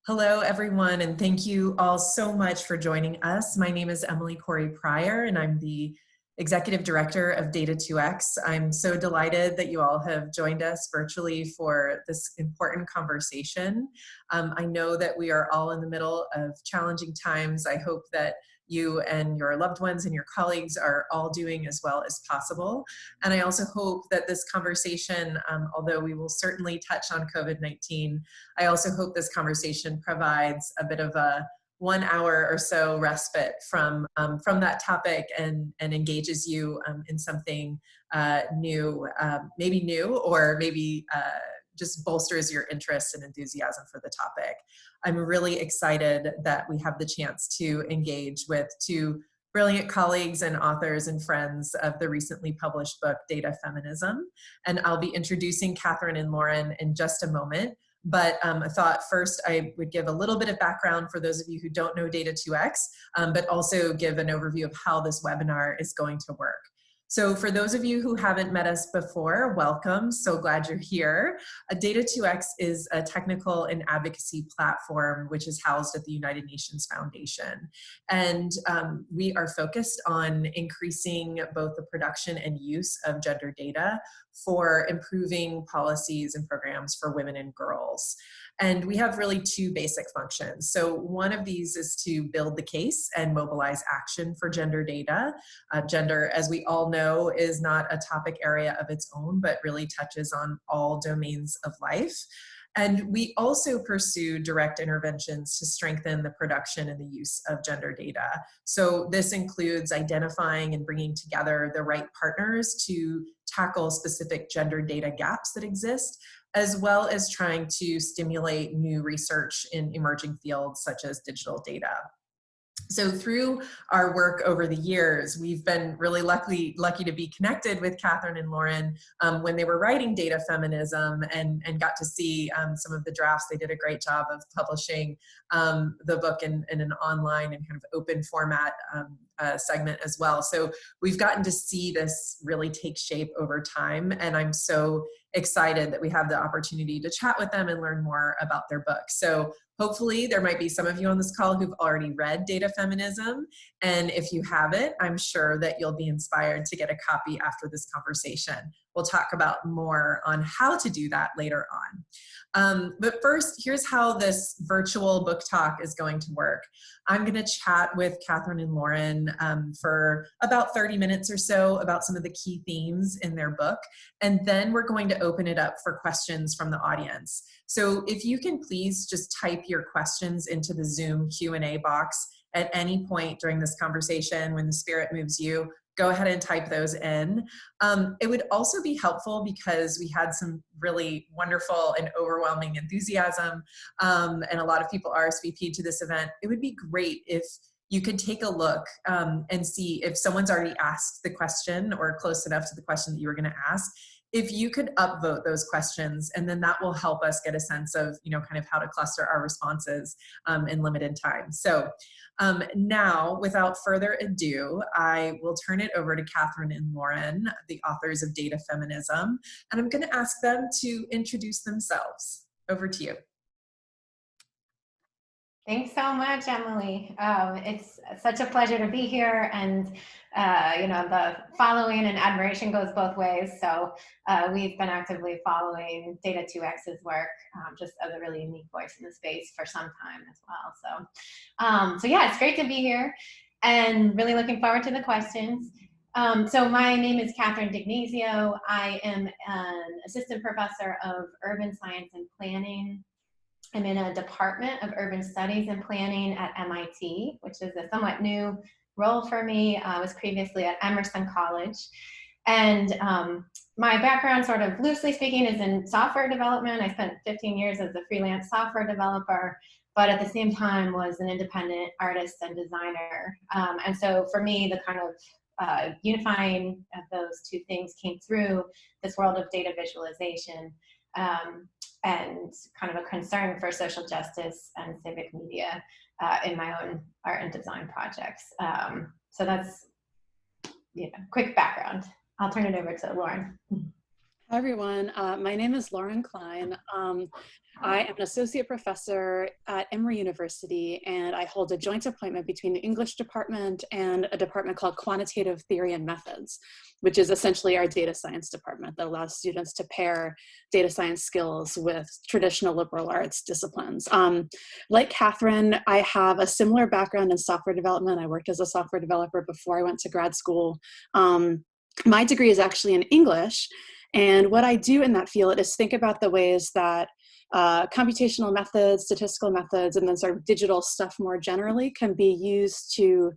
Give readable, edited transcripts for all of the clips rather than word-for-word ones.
Hello, everyone, and thank you all so much for joining us. My name is Emily Corey Pryor, and I'm the Executive Director of Data2X. I'm so delighted that you all have joined us virtually for this important conversation. I know that we are all in the middle of challenging times. I hope that you and your loved ones and your colleagues are all doing as well as possible. And I also hope that this conversation, although we will certainly touch on COVID-19, I also hope this conversation provides a bit of a 1 hour or so respite from that topic and engages you in something new, maybe new, or maybe just bolsters your interest and enthusiasm for the topic. I'm really excited that we have the chance to engage with two brilliant colleagues and authors and friends of the recently published book, Data Feminism. And I'll be introducing Catherine and Lauren in just a moment. But I thought first I would give a little bit of background for those of you who don't know Data2X, but also give an overview of how this webinar is going to work. So for those of you who haven't met us before, welcome. So glad you're here. Data2X is a technical and advocacy platform which is housed at the United Nations Foundation. And we are focused on increasing both the production and use of gender data for improving policies and programs for women and girls. And we have really two basic functions. So one of these is to build the case and mobilize action for gender data. Gender, as we all know, is not a topic area of its own, but really touches on all domains of life. And we also pursue direct interventions to strengthen the production and the use of gender data. So this includes identifying and bringing together the right partners to tackle specific gender data gaps that exist, as well as trying to stimulate new research in emerging fields such as digital data. So through our work over the years, we've been really lucky to be connected with Catherine and Lauren when they were writing Data Feminism and got to see some of the drafts. They did a great job of publishing the book in an online and kind of open format segment as well. So we've gotten to see this really take shape over time, and I'm so excited that we have the opportunity to chat with them and learn more about their book. So hopefully there might be some of you on this call who've already read Data Feminism, and if you haven't, I'm sure that you'll be inspired to get a copy after this conversation. We'll talk about more on how to do that later on. But first, here's how this virtual book talk is going to work. I'm going to chat with Catherine and Lauren for about 30 minutes or so about some of the key themes in their book, and then we're going to open it up for questions from the audience. So if you can please just type your questions into the Zoom Q&A box at any point during this conversation when the spirit moves you, go ahead and type those in. It would also be helpful because we had some really wonderful and overwhelming enthusiasm and a lot of people RSVP'd to this event. It would be great if you could take a look and see if someone's already asked the question or close enough to the question that you were going to ask. If you could upvote those questions, and then that will help us get a sense of, kind of how to cluster our responses in limited time. So now, without further ado, I will turn it over to Catherine and Lauren, the authors of Data Feminism, and I'm going to ask them to introduce themselves. Over to you. Thanks so much, Emily. It's such a pleasure to be here, and the following and admiration goes both ways. So we've been actively following Data2X's work, just as a really unique voice in the space for some time as well. So yeah, it's great to be here, and really looking forward to the questions. So my name is Catherine D'Ignazio. I am an assistant professor of urban science and planning. I'm in a Department of Urban Studies and Planning at MIT, which is a somewhat new role for me. I was previously at Emerson College. And my background, sort of loosely speaking, is in software development. I spent 15 years as a freelance software developer, but at the same time was an independent artist and designer. And so for me, the kind of unifying of those two things came through this world of data visualization. And kind of a concern for social justice and civic media in my own art and design projects. So that's quick background. I'll turn it over to Lauren. Hi, everyone. My name is Lauren Klein. I am an associate professor at Emory University, and I hold a joint appointment between the English department and a department called Quantitative Theory and Methods, which is essentially our data science department that allows students to pair data science skills with traditional liberal arts disciplines. Like Catherine, I have a similar background in software development. I worked as a software developer before I went to grad school. My degree is actually in English. And what I do in that field is think about the ways that computational methods, statistical methods, and then sort of digital stuff more generally can be used to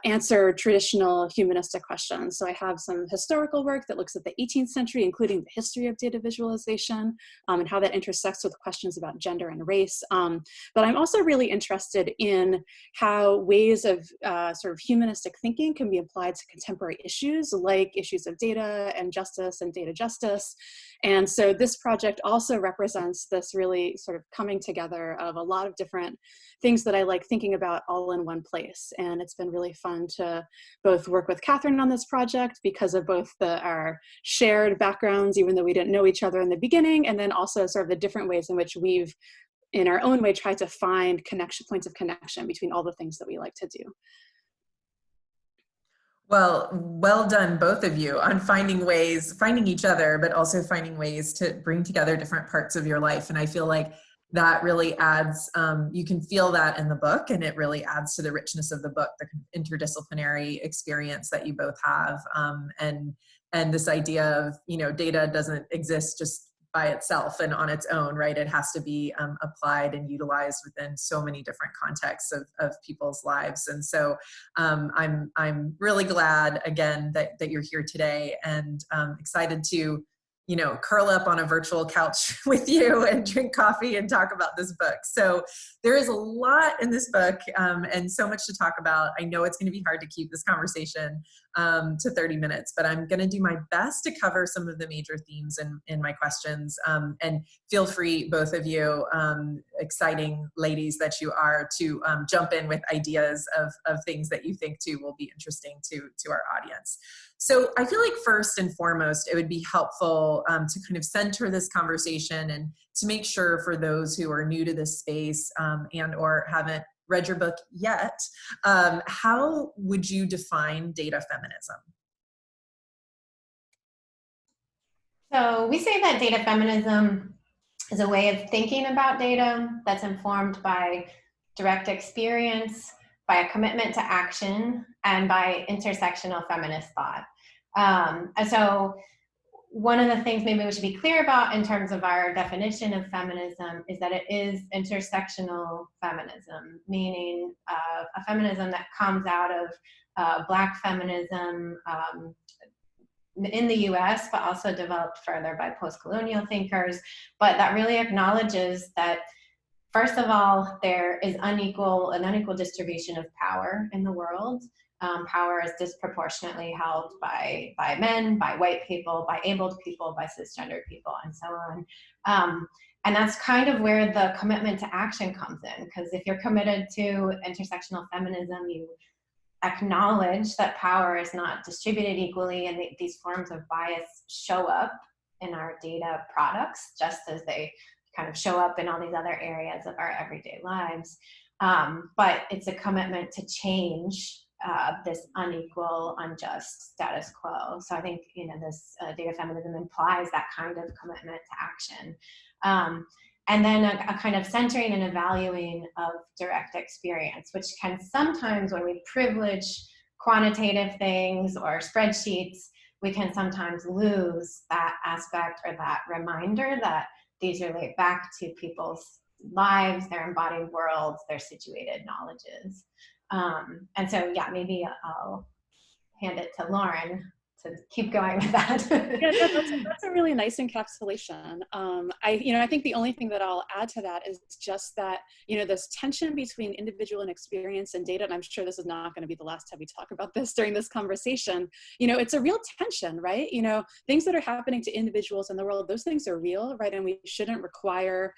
answer traditional humanistic questions. So I have some historical work that looks at the 18th century, including the history of data visualization and how that intersects with questions about gender and race. But I'm also really interested in how ways of sort of humanistic thinking can be applied to contemporary issues like issues of data and justice and data justice. And so this project also represents this really sort of coming together of a lot of different things that I like thinking about all in one place. And it's been really fun to both work with Catherine on this project because of both our shared backgrounds, even though we didn't know each other in the beginning, and then also sort of the different ways in which we've, in our own way, tried to find points of connection between all the things that we like to do. Well, well done, both of you, on finding each other, but also finding ways to bring together different parts of your life. And I feel like that really adds, you can feel that in the book, and it really adds to the richness of the book, the interdisciplinary experience that you both have. And this idea of, data doesn't exist just by itself and on its own, right? It has to be applied and utilized within so many different contexts of people's lives. And so I'm really glad, again, that you're here today, and excited to curl up on a virtual couch with you and drink coffee and talk about this book. So there is a lot in this book and so much to talk about. I know it's going to be hard to keep this conversation to 30 minutes, but I'm going to do my best to cover some of the major themes in my questions. And feel free, both of you, exciting ladies that you are, to jump in with ideas of things that you think too will be interesting to our audience. So I feel like first and foremost, it would be helpful to kind of center this conversation and to make sure for those who are new to this space and or haven't read your book yet, how would you define data feminism? So we say that data feminism is a way of thinking about data that's informed by direct experience, by a commitment to action, and by intersectional feminist thought. And so one of the things maybe we should be clear about in terms of our definition of feminism is that it is intersectional feminism, meaning a feminism that comes out of Black feminism in the US, but also developed further by post-colonial thinkers, but that really acknowledges that, first of all, there is an unequal distribution of power in the world. Power is disproportionately held by men, by white people, by abled people, by cisgendered people, and so on. And that's kind of where the commitment to action comes in, because if you're committed to intersectional feminism, you acknowledge that power is not distributed equally, and these forms of bias show up in our data products, just as they kind of show up in all these other areas of our everyday lives. But it's a commitment to change this unequal, unjust status quo. So I think this data feminism implies that kind of commitment to action. And then a kind of centering and evaluating of direct experience, which can sometimes, when we privilege quantitative things or spreadsheets, we can sometimes lose that aspect or that reminder that these relate back to people's lives, their embodied worlds, their situated knowledges. And so, yeah, maybe I'll hand it to Lauren to keep going with that. Yeah, that's a really nice encapsulation. I think the only thing that I'll add to that is just that, this tension between individual and experience and data, and I'm sure this is not going to be the last time we talk about this during this conversation, it's a real tension, right? Things that are happening to individuals in the world, those things are real, right? And we shouldn't require,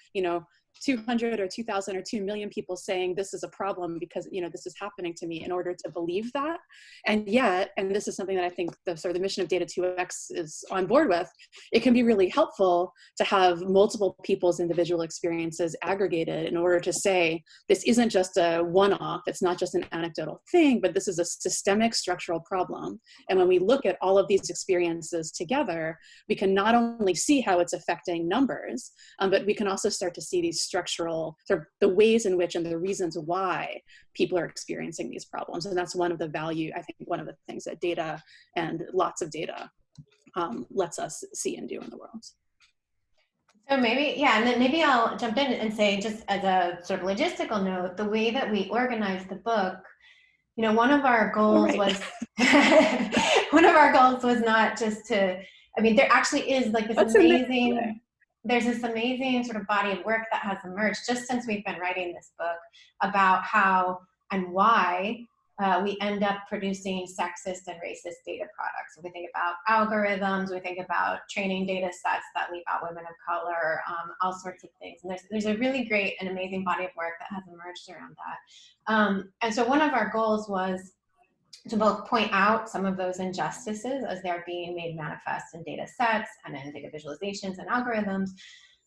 200 or 2,000 or 2 million people saying this is a problem because, you know, this is happening to me in order to believe that. And yet, and this is something that I think the sort of the mission of Data 2X is on board with, it can be really helpful to have multiple people's individual experiences aggregated in order to say, this isn't just a one-off, it's not just an anecdotal thing, but this is a systemic structural problem. And when we look at all of these experiences together, we can not only see how it's affecting numbers, but we can also start to see these structural, sort of the ways in which and the reasons why people are experiencing these problems. And that's one of the value, I think one of the things that data and lots of data lets us see and do in the world. So maybe, yeah, and then maybe I'll jump in and say, just as a sort of logistical note, the way that we organized the book, you know, one of our goals was, one of our goals was not just to, I mean, there actually is like this amazing, there's this amazing sort of body of work that has emerged just since we've been writing this book about how and why we end up producing sexist and racist data products. So we think about algorithms, we think about training data sets that leave out women of color, all sorts of things. And there's a really great and amazing body of work that has emerged around that. And so one of our goals was to both point out some of those injustices as they're being made manifest in data sets and in data visualizations and algorithms,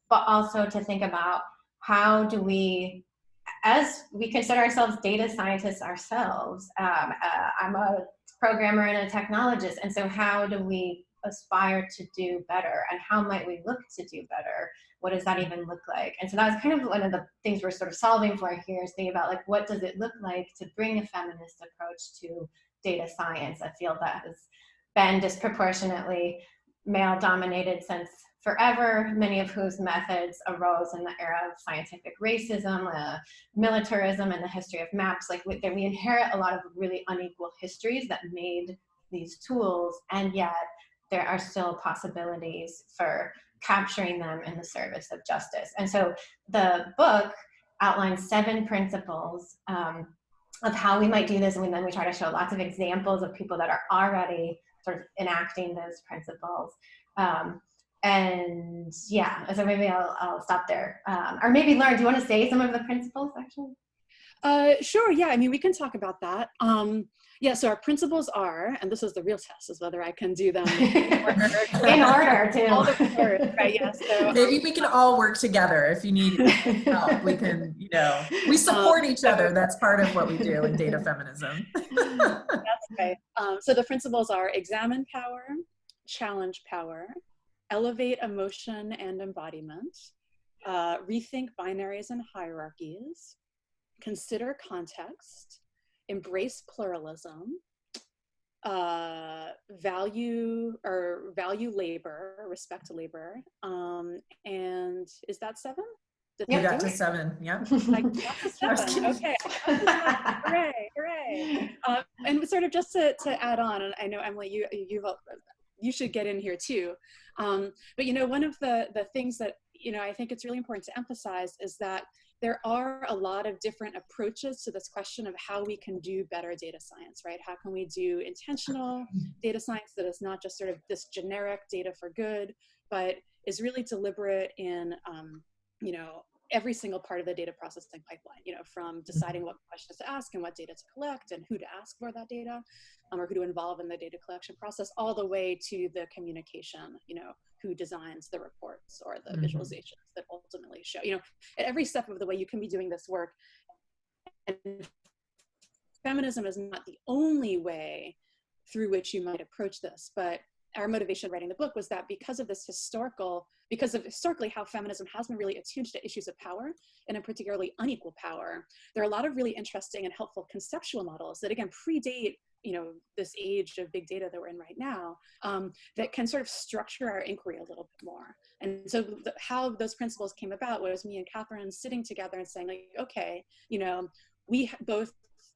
but also to think about how do we, as we consider ourselves data scientists ourselves, I'm a programmer and a technologist, and so how do we aspire to do better, and how might we look to do better? What does that even look like? And so that's kind of one of the things we're sort of solving for here, is thinking about like, what does it look like to bring a feminist approach to data science, a field that has been disproportionately male dominated since forever, many of whose methods arose in the era of scientific racism, militarism, and the history of maps. Like we inherit a lot of really unequal histories that made these tools, and yet there are still possibilities for capturing them in the service of justice. And so the book outlines 7 principles of how we might do this, and then we try to show lots of examples of people that are already sort of enacting those principles. And yeah, so maybe I'll stop there. Or maybe Lauren, do you want to say some of the principles actually? Sure, yeah, I mean, we can talk about that. Yeah, so our principles are, and this is the real test, is whether I can do them in order too. All the words, right, yeah, so, maybe we can all work together. If you need help, we can, you know, we support each other. That's part of what we do in data feminism. That's right. So the principles are: examine power, challenge power, elevate emotion and embodiment, rethink binaries and hierarchies, consider context, embrace pluralism, value labor, respect labor, and is that 7? You got to 7, yeah. I got to 7. Okay. Hooray, hooray. And sort of just to add on, and I know Emily, you should get in here too. But you know, one of the things that, you know, I think it's really important to emphasize is that there are a lot of different approaches to this question of how we can do better data science, right? How can we do intentional data science that is not just sort of this generic data for good, but is really deliberate in, you know, every single part of the data processing pipeline, you know, from deciding what questions to ask and what data to collect and who to ask for that data, or who to involve in the data collection process, all the way to the communication, you know, who designs the reports or the visualizations that ultimately show, you know, at every step of the way you can be doing this work. And feminism is not the only way through which you might approach this, but our motivation writing the book was that because of historically how feminism has been really attuned to issues of power, and in particularly unequal power, there are a lot of really interesting and helpful conceptual models that again predate, you know, this age of big data that we're in right now, that can sort of structure our inquiry a little bit more. And so how those principles came about was me and Catherine sitting together and saying, like, okay, you know, we both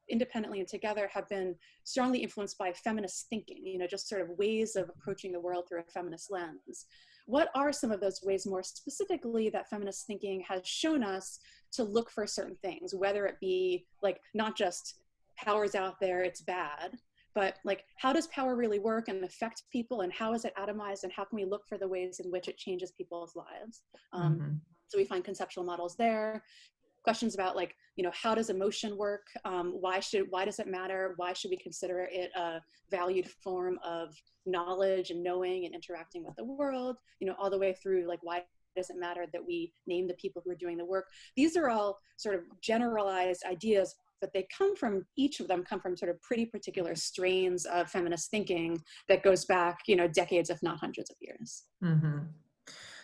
independently and together have been strongly influenced by feminist thinking, you know, just sort of ways of approaching the world through a feminist lens. What are some of those ways more specifically that feminist thinking has shown us to look for certain things, whether it be like not just power's out there, it's bad, but like how does power really work and affect people, and how is it atomized, and how can we look for the ways in which it changes people's lives? So we find conceptual models there. Questions about like, you know, how does emotion work? Why does it matter? Why should we consider it a valued form of knowledge and knowing and interacting with the world? You know, all the way through like, why does it matter that we name the people who are doing the work? These are all sort of generalized ideas, but they come from, each of them come from sort of pretty particular strains of feminist thinking that goes back, you know, decades, if not hundreds of years. Mm-hmm.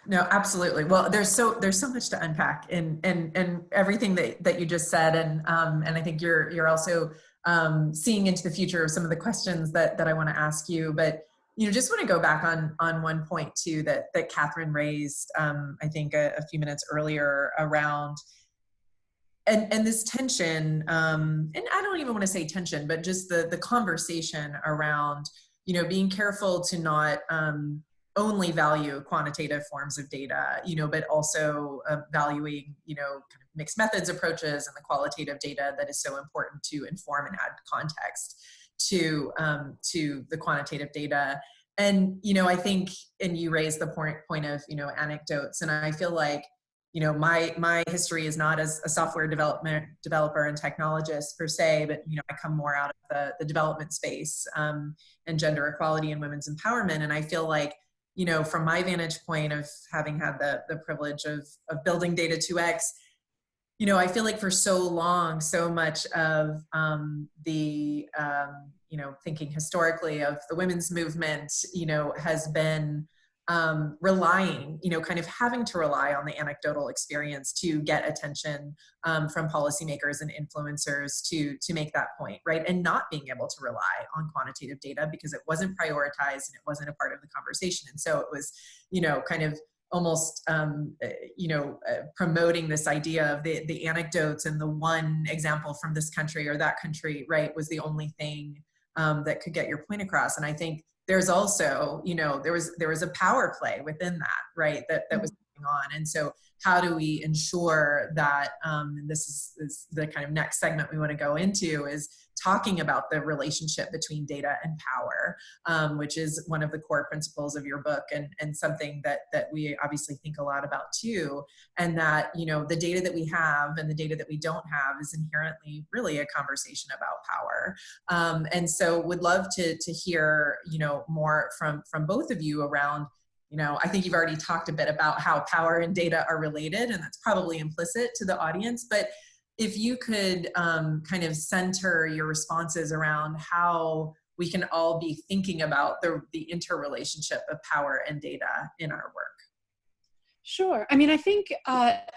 No, absolutely. Well, there's so much to unpack in everything that you just said, and I think you're also seeing into the future of some of the questions that I want to ask you. But you know, just want to go back on one point too that Catherine raised, I think a few minutes earlier around. And this tension, and I don't even want to say tension, but just the conversation around, you know, being careful to not only value quantitative forms of data, you know, but also valuing, you know, kind of mixed methods approaches and the qualitative data that is so important to inform and add context to the quantitative data. And, you know, I think, and you raised the point of, you know, anecdotes, and I feel like, you know, my history is not as a software developer and technologist per se, but, you know, I come more out of the development space and gender equality and women's empowerment. And I feel like, you know, from my vantage point of having had the privilege of building Data 2X, you know, I feel like for so long, so much of the, you know, thinking historically of the women's movement, you know, has been relying, you know, kind of having to rely on the anecdotal experience to get attention from policymakers and influencers to make that point, right? And not being able to rely on quantitative data because it wasn't prioritized and it wasn't a part of the conversation. And so it was, you know, kind of almost, you know, promoting this idea of the anecdotes and the one example from this country or that country, right, was the only thing that could get your point across. And I think there's also, you know, there was a power play within that, right, that was going on. And so how do we ensure that, and this is the kind of next segment we want to go into, is talking about the relationship between data and power, which is one of the core principles of your book, and something that we obviously think a lot about too. And that, you know, the data that we have and the data that we don't have is inherently really a conversation about power. And so would love to hear, you know, more from both of you around, you know, I think you've already talked a bit about how power and data are related, and that's probably implicit to the audience, but if you could kind of center your responses around how we can all be thinking about the interrelationship of power and data in our work. Sure. I mean, I think,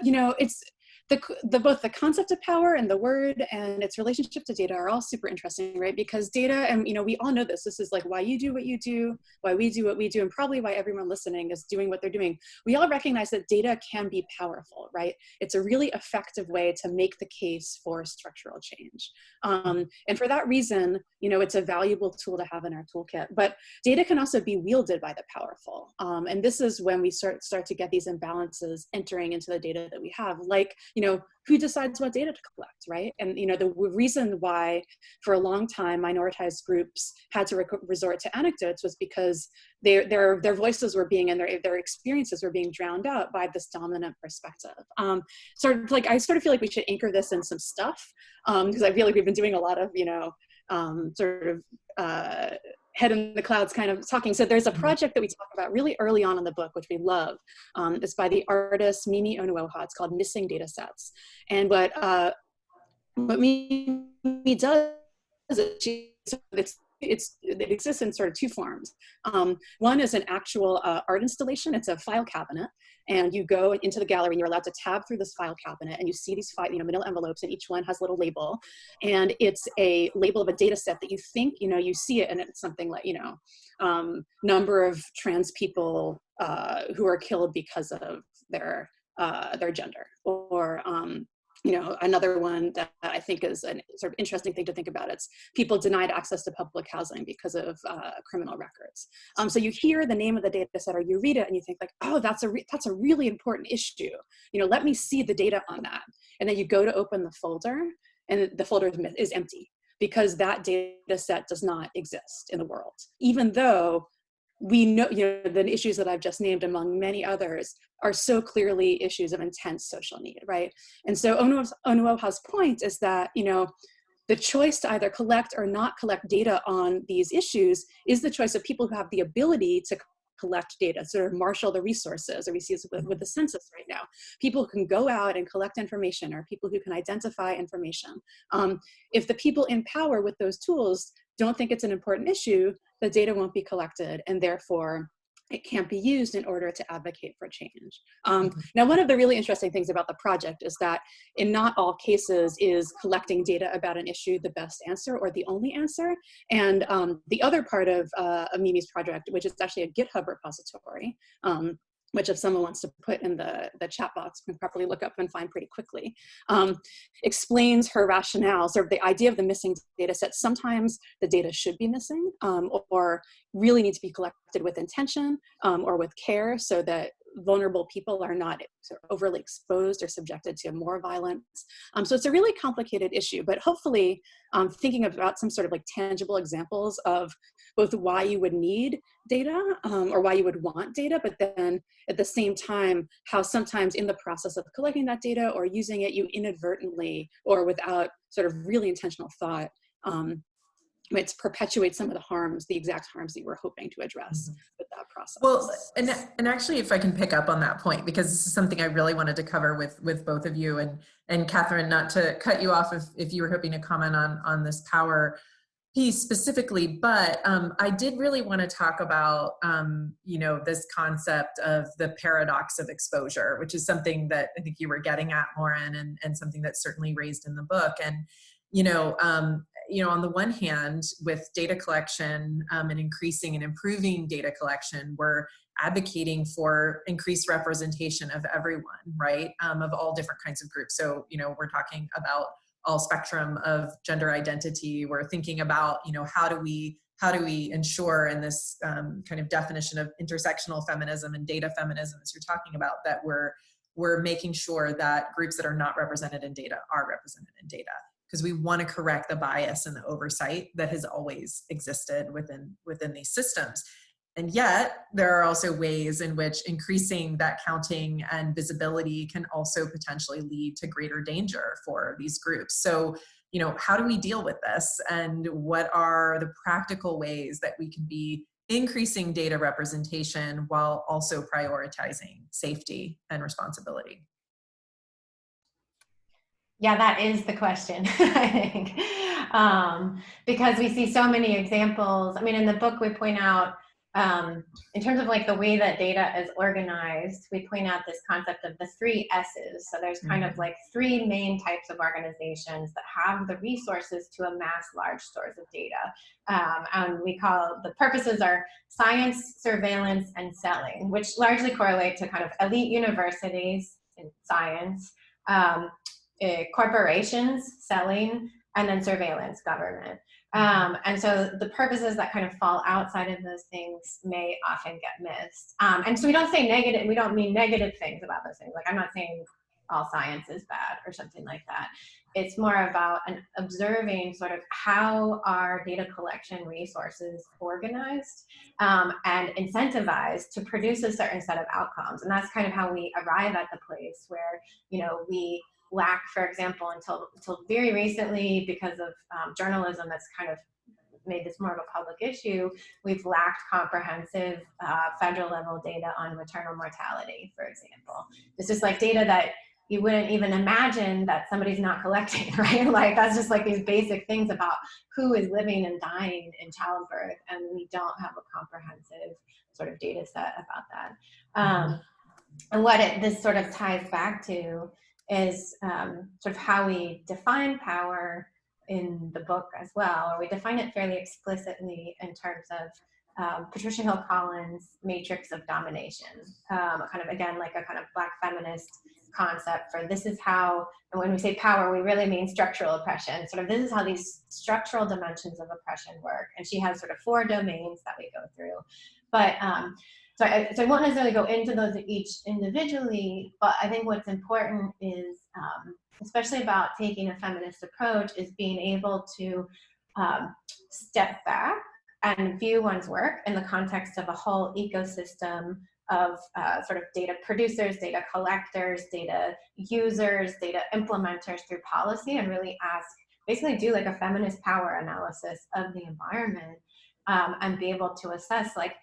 you know, it's both the concept of power and the word and its relationship to data are all super interesting, right? Because data, and, you know, we all know this is like why you do what you do, why we do what we do, and probably why everyone listening is doing what they're doing. We all recognize that data can be powerful, right? It's a really effective way to make the case for structural change. And for that reason, you know, it's a valuable tool to have in our toolkit. But data can also be wielded by the powerful. And this is when we start to get these imbalances entering into the data that we have, like, you know, who decides what data to collect, right? And, you know, the reason why for a long time minoritized groups had to resort to anecdotes was because their voices were being, and their experiences were being drowned out by this dominant perspective. Sort of like, I sort of feel like we should anchor this in some stuff, because I feel like we've been doing a lot of, you know, sort of head in the clouds kind of talking. So there's a project that we talk about really early on in the book, which we love. It's by the artist Mimi Onuoha. It's called Missing Datasets. And what Mimi does is it exists in sort of two forms. One is an actual art installation. It's a file cabinet, and you go into the gallery and you're allowed to tab through this file cabinet, and you see these manila envelopes, and each one has a little label, and it's a label of a data set that you think, you know, you see it, and it's something like, you know, number of trans people who are killed because of their gender, or you know, another one that I think is a sort of interesting thing to think about. It's people denied access to public housing because of criminal records. So you hear the name of the data set, or you read it and you think like, oh, that's a really important issue. You know, let me see the data on that. And then you go to open the folder, and the folder is empty because that data set does not exist in the world, even though we know, the issues that I've just named, among many others, are so clearly issues of intense social need, right? And so Onuoha's point is that, the choice to either collect or not collect data on these issues is the choice of people who have the ability to collect data, sort of marshal the resources, or we see this with the census right now. People who can go out and collect information, or people who can identify information. If the people in power with those tools don't think it's an important issue, the data won't be collected, and therefore it can't be used in order to advocate for change. Now, one of the really interesting things about the project is that in not all cases is collecting data about an issue the best answer or the only answer. And the other part of Mimi's project, which is actually a GitHub repository, which if someone wants to put in the chat box, can probably look up and find pretty quickly, explains her rationale, sort of the idea of the missing data set. Sometimes the data should be missing or really need to be collected with intention or with care, so that vulnerable people are not sort of overly exposed or subjected to more violence. So it's a really complicated issue, but hopefully thinking about some sort of like tangible examples of both why you would need data or why you would want data, but then at the same time, how sometimes in the process of collecting that data or using it, you inadvertently or without sort of really intentional thought, it perpetuates some of the harms, the exact harms that you were hoping to address with that process. Well, and actually, if I can pick up on that point, because this is something I really wanted to cover with both of you, and Catherine, not to cut you off if you were hoping to comment on this power piece specifically, but I did really want to talk about, this concept of the paradox of exposure, which is something that I think you were getting at, Lauren, and something that's certainly raised in the book. And, on the one hand, with data collection and increasing and improving data collection, we're advocating for increased representation of everyone, right? Of all different kinds of groups. So, we're talking about all spectrum of gender identity. We're thinking about, how do we ensure in this kind of definition of intersectional feminism and data feminism, as you're talking about, that we're making sure that groups that are not represented in data are represented in data, because we want to correct the bias and the oversight that has always existed within these systems. And yet there are also ways in which increasing that counting and visibility can also potentially lead to greater danger for these groups. So, how do we deal with this? And what are the practical ways that we can be increasing data representation while also prioritizing safety and responsibility? Yeah, that is the question, I think, because we see so many examples. I mean, in the book, we point out, in terms of like the way that data is organized, we point out this concept of the 3 S's. So there's kind of like 3 main types of organizations that have the resources to amass large stores of data. And we call the purposes are science, surveillance, and selling, which largely correlate to kind of elite universities in science, corporations, selling, and then surveillance, government. And so the purposes that kind of fall outside of those things may often get missed. And so we don't say negative, we don't mean negative things about those things. Like, I'm not saying all science is bad or something like that. It's more about observing sort of how are data collection resources organized and incentivized to produce a certain set of outcomes. And that's kind of how we arrive at the place where, we lack, for example, until very recently, because of journalism that's kind of made this more of a public issue, we've lacked comprehensive federal level data on maternal mortality, for example. It's just like data that you wouldn't even imagine that somebody's not collecting, right? Like, that's just like these basic things about who is living and dying in childbirth, and we don't have a comprehensive sort of data set about that. And what this sort of ties back to is sort of how we define power in the book as well, or we define it fairly explicitly in terms of Patricia Hill Collins' matrix of domination, kind of, again, like a kind of Black feminist concept for this is how, and when we say power, we really mean structural oppression. Sort of this is how these structural dimensions of oppression work. And she has sort of 4 domains that we go through. But so I won't necessarily go into those each individually, but I think what's important is, especially about taking a feminist approach, is being able to step back and view one's work in the context of a whole ecosystem of sort of data producers, data collectors, data users, data implementers through policy, and really basically do like a feminist power analysis of the environment, and be able to assess like,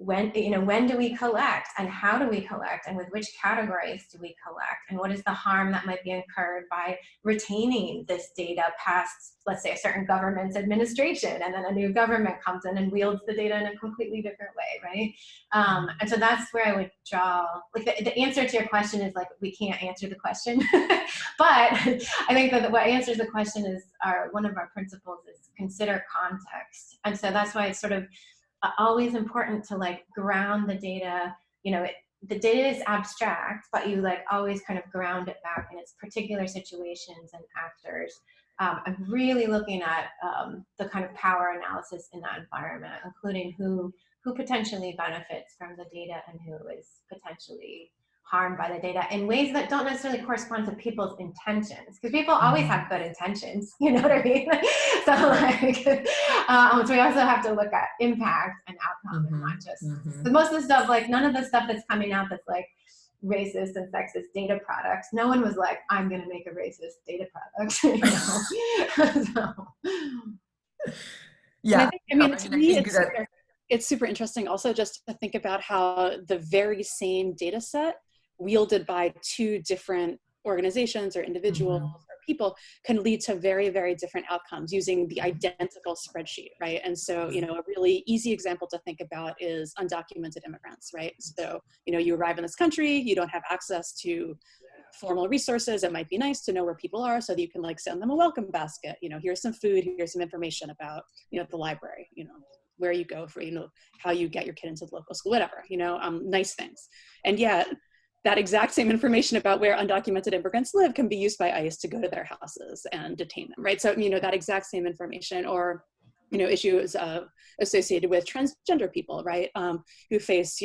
when do we collect, and how do we collect, and with which categories do we collect, and what is the harm that might be incurred by retaining this data past, let's say, a certain government's administration, and then a new government comes in and wields the data in a completely different way, right? And so that's where I would draw, like the answer to your question is like, we can't answer the question, but I think that what answers the question is one of our principles is consider context. And so that's why it's sort of always important to like ground the data. The data is abstract, but you like always kind of ground it back in its particular situations and actors. I'm really looking at the kind of power analysis in that environment, including who potentially benefits from the data and who is potentially harmed by the data in ways that don't necessarily correspond to people's intentions, because people always have good intentions, you know what I mean? So like, so we also have to look at impact and outcome, and not just, so most of the stuff, like none of the stuff that's coming out that's like racist and sexist data products, no one was like, I'm gonna make a racist data product, you know? So. Yeah. I mean, to me, it's super interesting also just to think about how the very same data set wielded by two different organizations or individuals or people can lead to very, very different outcomes using the identical spreadsheet, right? And so, a really easy example to think about is undocumented immigrants, right? So, you arrive in this country, you don't have access to formal resources. It might be nice to know where people are so that you can like send them a welcome basket. Here's some food, here's some information about, the library, where you go for, how you get your kid into the local school, whatever, nice things. And yet that exact same information about where undocumented immigrants live can be used by ICE to go to their houses and detain them, right? So, that exact same information, or, issues associated with transgender people, right? Who face,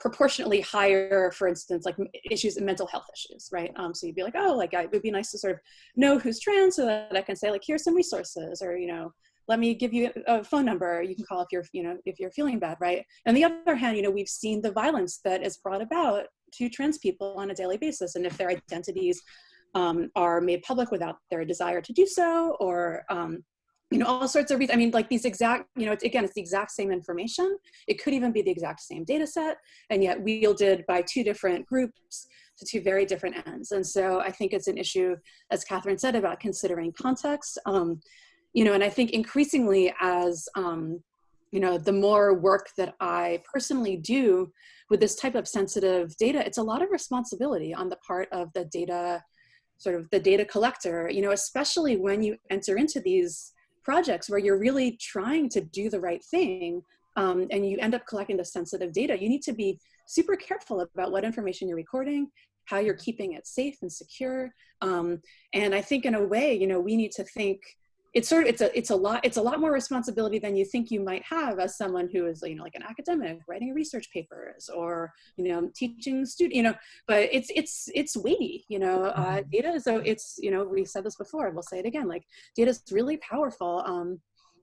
proportionately higher, for instance, like issues in mental health issues, right? So you'd be like, oh, like it would be nice to sort of know who's trans so that I can say like, here's some resources, or, let me give you a phone number you can call if you're feeling bad, right? On the other hand, we've seen the violence that is brought about to trans people on a daily basis. And if their identities are made public without their desire to do so, or, all sorts of reasons. I mean, like these exact, it's the exact same information. It could even be the exact same data set, and yet wielded by two different groups to two very different ends. And so I think it's an issue, as Catherine said, about considering context. And I think increasingly as, the more work that I personally do with this type of sensitive data, it's a lot of responsibility on the part of the data, sort of the data collector, especially when you enter into these projects where you're really trying to do the right thing, and you end up collecting the sensitive data. You need to be super careful about what information you're recording, how you're keeping it safe and secure. And I think in a way, we need to think, it's a lot more responsibility than you think you might have as someone who is, like an academic writing research papers or, teaching student, but it's weighty, data is, we said this before, we'll say it again, like data is really powerful.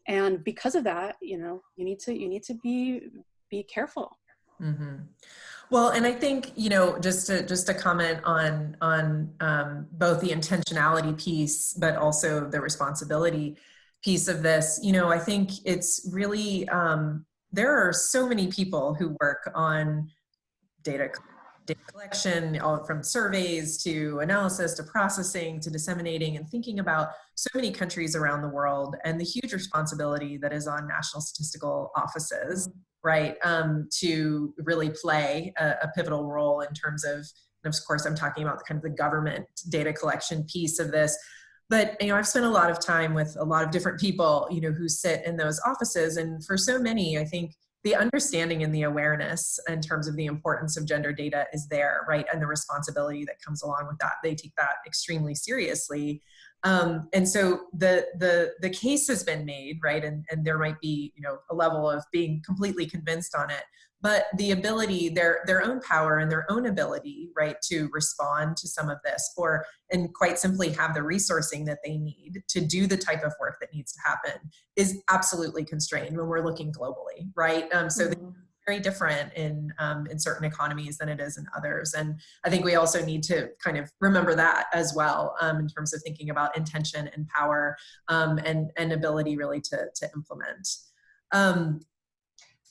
And because of that, you need to be careful. Well, and I think, just to comment on both the intentionality piece, but also the responsibility piece of this, I think it's really, there are so many people who work on data collection, all from surveys to analysis to processing to disseminating and thinking about so many countries around the world, and the huge responsibility that is on national statistical offices, right, to really play a pivotal role in terms of course, I'm talking about the government data collection piece of this. But, I've spent a lot of time with a lot of different people, who sit in those offices. And for so many, I think the understanding and the awareness in terms of the importance of gender data is there, right? And the responsibility that comes along with that. They take that extremely seriously. And so the case has been made, right? And there might be, a level of being completely convinced on it. but the ability, their own power and their own ability, right, to respond to some of this, or, and quite simply have the resourcing that they need to do the type of work that needs to happen, is absolutely constrained when we're looking globally, right? So they're very different in certain economies than it is in others. And I think we also need to kind of remember that as well, in terms of thinking about intention and power, and ability really to implement.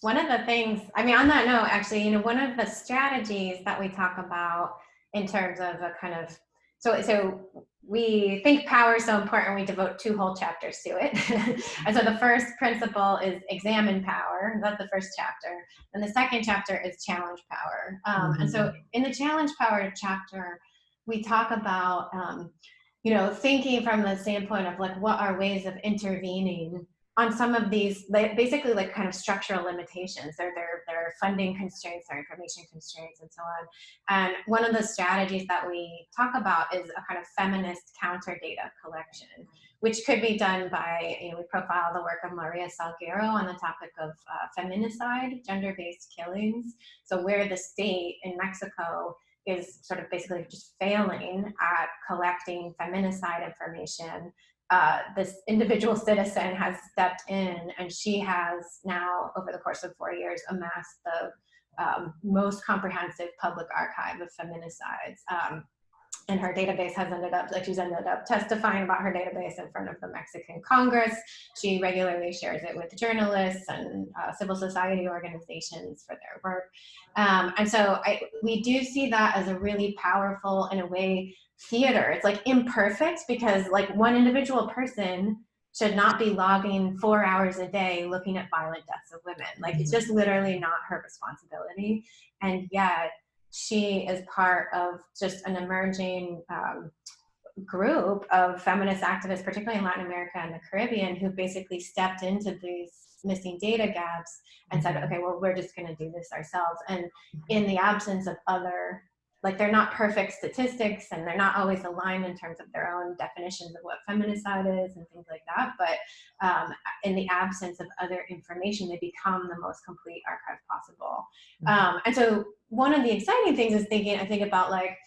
One of the things, I mean, on that note, actually, you know, one of the strategies that we talk about in terms of a kind of, so we think power is so important, we devote 2 whole chapters to it. And so the first principle is examine power. That's the first chapter. And the second chapter is challenge power. And so in the challenge power chapter, we talk about, you know, thinking from the standpoint of like, what are ways of intervening on some of these, basically like kind of structural limitations. There are funding constraints, there are information constraints, and so on. And one of the strategies that we talk about is a kind of feminist counter data collection, which could be done by, you know, we profile the work of Maria Salguero on the topic of feminicide, gender-based killings. So where the state in Mexico is sort of basically just failing at collecting feminicide information, this individual citizen has stepped in, and she has now, over the course of 4 years, amassed the most comprehensive public archive of feminicides. And her database has ended up, like, she's ended up testifying about her database in front of the Mexican Congress. She regularly shares it with journalists and civil society organizations for their work. And so we do see that as a really powerful, in a way, theater. It's like imperfect, because like one individual person should not be logging 4 hours a day looking at violent deaths of women. Like, it's just literally not her responsibility. And yet she is part of just an emerging group of feminist activists, particularly in Latin America and the Caribbean, who basically stepped into these missing data gaps and said, okay, well, we're just going to do this ourselves. And in the absence of other, like, they're not perfect statistics, and they're not always aligned in terms of their own definitions of what feminicide is and things like that. But in the absence of other information, they become the most complete archive possible. And so one of the exciting things is I think about, like,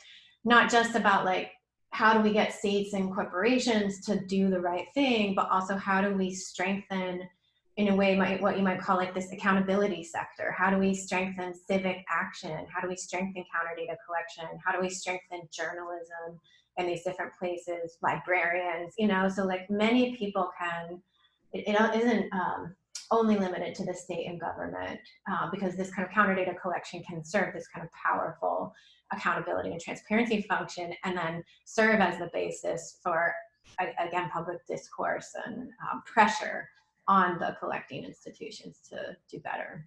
not just about like, how do we get states and corporations to do the right thing, but also how do we strengthen, in a way, what you might call like this accountability sector? How do we strengthen civic action? How do we strengthen counter data collection? How do we strengthen journalism in these different places, librarians, you know? So like, many people can, it isn't only limited to the state and government, because this kind of counter data collection can serve this kind of powerful accountability and transparency function, and then serve as the basis for, again, public discourse and pressure on the collecting institutions to do better.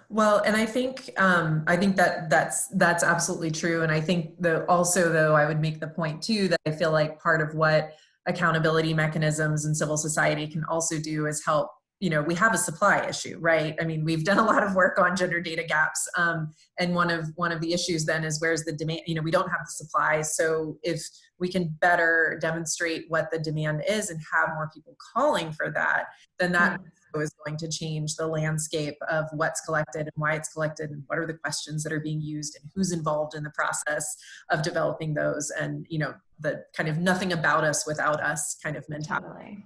Well, and I think that that's absolutely true. And I think also, though, I would make the point too, that I feel like part of what accountability mechanisms in civil society can also do is help. You know, we have a supply issue, right? I mean, we've done a lot of work on gender data gaps, and one of the issues then is, where's the demand? You know, we don't have the supply. So if we can better demonstrate what the demand is and have more people calling for that, then that is going to change the landscape of what's collected and why it's collected, and what are the questions that are being used, and who's involved in the process of developing those, and, you know, the kind of nothing about us without us kind of mentality. Totally.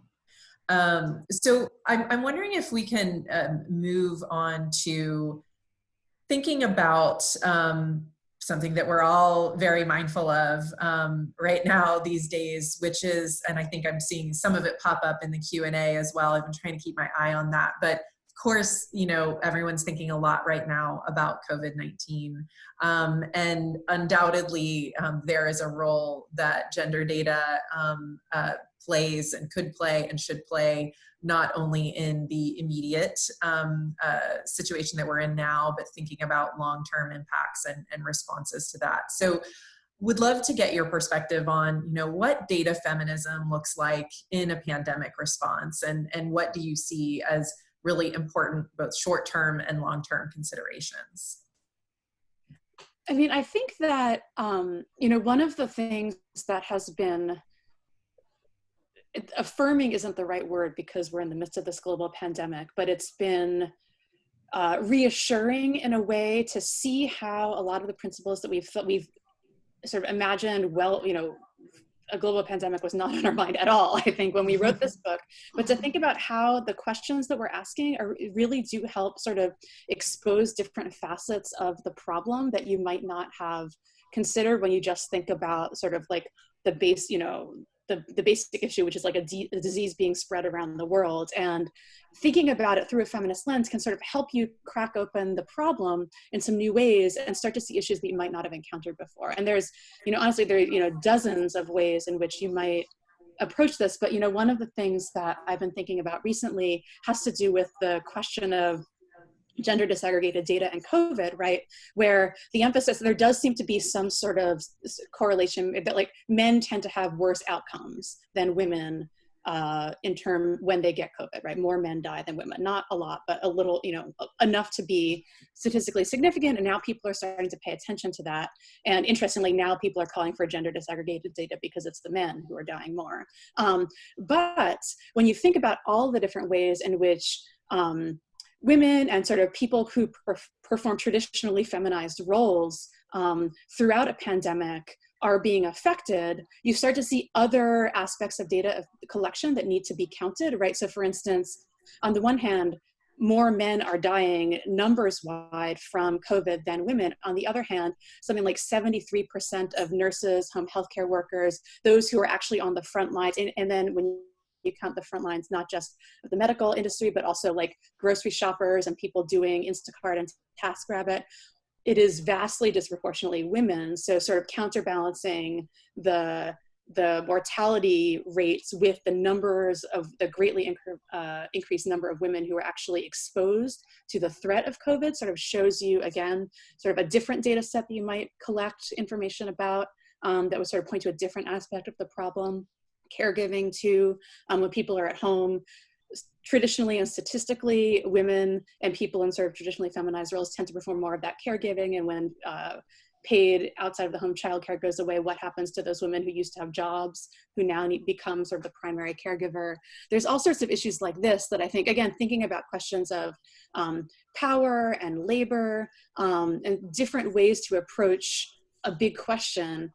So I'm wondering if we can move on to thinking about something that we're all very mindful of right now these days, which is, and I think I'm seeing some of it pop up in the Q&A as well. I've been trying to keep my eye on that. But of course, you know, everyone's thinking a lot right now about COVID-19. And undoubtedly, there is a role that gender data plays and could play and should play, not only in the immediate situation that we're in now, but thinking about long-term impacts and responses to that. So would love to get your perspective on, you know, what data feminism looks like in a pandemic response, and what do you see as really important, both short-term and long-term considerations? I mean, I think that, you know, one of the things that has been, affirming isn't the right word because we're in the midst of this global pandemic, but it's been reassuring in a way to see how a lot of the principles that we've sort of imagined, well, you know, a global pandemic was not on our mind at all, I think, when we wrote this book, but to think about how the questions that we're asking really do help sort of expose different facets of the problem that you might not have considered when you just think about sort of like the base, you know, the basic issue, which is like a disease being spread around the world. And thinking about it through a feminist lens can sort of help you crack open the problem in some new ways and start to see issues that you might not have encountered before. And there's, you know, honestly, there are, you know, dozens of ways in which you might approach this. But, you know, one of the things that I've been thinking about recently has to do with the question of gender disaggregated data and COVID, right? Where the emphasis, there does seem to be some sort of correlation that like men tend to have worse outcomes than women when they get COVID, right? More men die than women, not a lot, but a little, you know, enough to be statistically significant. And now people are starting to pay attention to that. And interestingly, now people are calling for gender disaggregated data because it's the men who are dying more. But when you think about all the different ways in which women and sort of people who perform traditionally feminized roles throughout a pandemic are being affected, you start to see other aspects of data collection that need to be counted, right? So for instance, on the one hand, more men are dying numbers-wide from COVID than women. On the other hand, something like 73% of nurses, home healthcare workers, those who are actually on the front lines, and then when you count the front lines, not just of the medical industry, but also like grocery shoppers and people doing Instacart and TaskRabbit, it is vastly disproportionately women. So sort of counterbalancing the mortality rates with the numbers of the greatly increased number of women who are actually exposed to the threat of COVID sort of shows you, again, sort of a different data set that you might collect information about that would sort of point to a different aspect of the problem. Caregiving too, when people are at home, traditionally and statistically, women and people in sort of traditionally feminized roles tend to perform more of that caregiving. And when paid outside of the home childcare goes away, what happens to those women who used to have jobs, who now become sort of the primary caregiver? There's all sorts of issues like this that I think, again, thinking about questions of power and labor and different ways to approach a big question.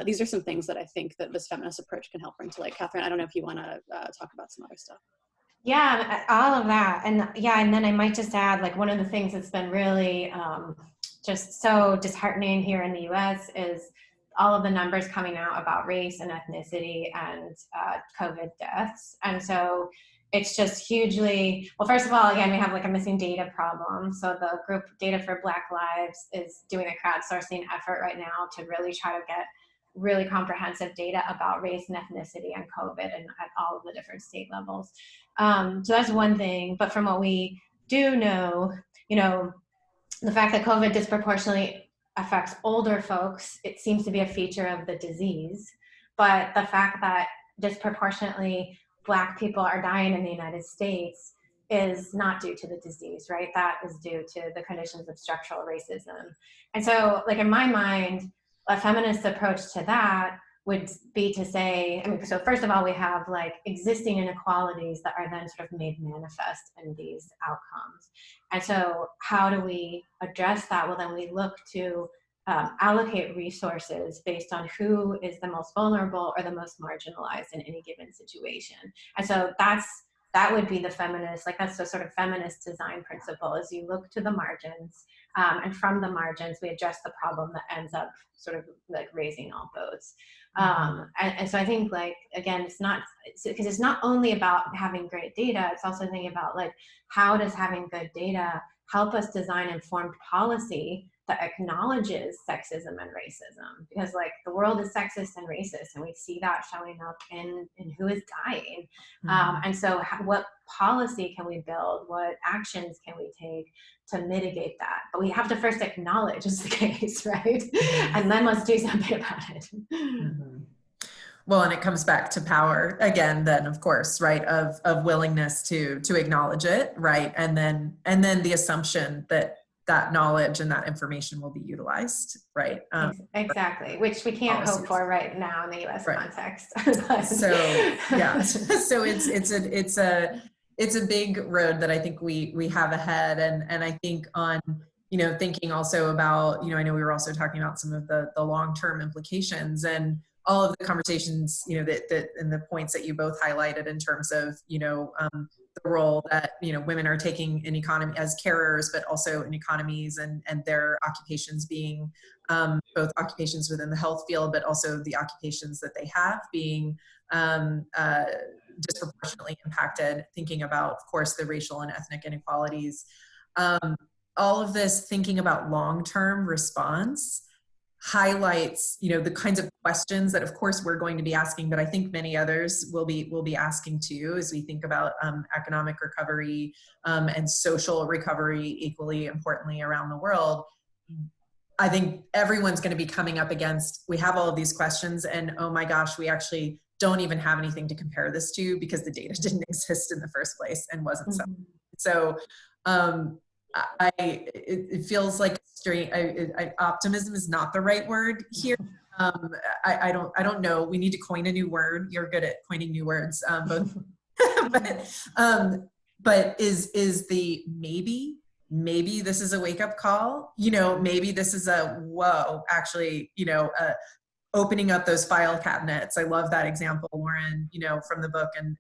These are some things that I think that this feminist approach can help bring to light. Catherine, I don't know if you want to talk about some other stuff. Yeah, all of that. And yeah, and then I might just add, like, one of the things that's been really just so disheartening here in the US is all of the numbers coming out about race and ethnicity and COVID deaths. And so it's just hugely, well, first of all, again, we have like a missing data problem. So the group Data for Black Lives is doing a crowdsourcing effort right now to really try to get really comprehensive data about race and ethnicity and COVID and at all of the different state levels. So that's one thing. But from what we do know, you know, the fact that COVID disproportionately affects older folks, it seems to be a feature of the disease. But the fact that disproportionately Black people are dying in the United States is not due to the disease, right? That is due to the conditions of structural racism. And so, like, in my mind, a feminist approach to that would be to say, I mean, so first of all, we have like existing inequalities that are then sort of made manifest in these outcomes. And so how do we address that? Well, then we look to allocate resources based on who is the most vulnerable or the most marginalized in any given situation. And so that would be the feminist, like that's the sort of feminist design principle, is you look to the margins, and from the margins, we address the problem that ends up sort of like raising all boats. And so I think, like, again, because it's not only about having great data, it's also thinking about like, how does having good data help us design informed policy that acknowledges sexism and racism? Because like the world is sexist and racist, and we see that showing up in who is dying. And so what policy can we build? What actions can we take to mitigate that? But we have to first acknowledge it's the case, right? And then let's do something about it. Well, and it comes back to power again, then, of course, right, of willingness to acknowledge it, right? And then the assumption that that knowledge and that information will be utilized, right? Exactly, which we can't hope for right now in the U.S. context. So yeah, so it's it's a big road that I think we have ahead. And I think on, thinking also about, I know we were also talking about some of the long-term implications and all of the conversations, that and the points that you both highlighted in terms of, the role that, women are taking in economy as carers, but also in economies and their occupations being both occupations within the health field, but also the occupations that they have being disproportionately impacted, thinking about, of course, the racial and ethnic inequalities. All of this thinking about long-term response highlights, the kinds of questions that, of course, we're going to be asking, but I think many others will be asking too, as we think about economic recovery and social recovery, equally importantly, around the world. I think everyone's going to be coming up against, we have all of these questions, and oh my gosh, we actually don't even have anything to compare this to because the data didn't exist in the first place and wasn't so. It feels like strange. Optimism is not the right word here. I don't know. We need to coin a new word. You're good at coining new words, both. but is the maybe this is a wake up call? Maybe this is a whoa. Actually, opening up those file cabinets. I love that example, Lauren, from the book and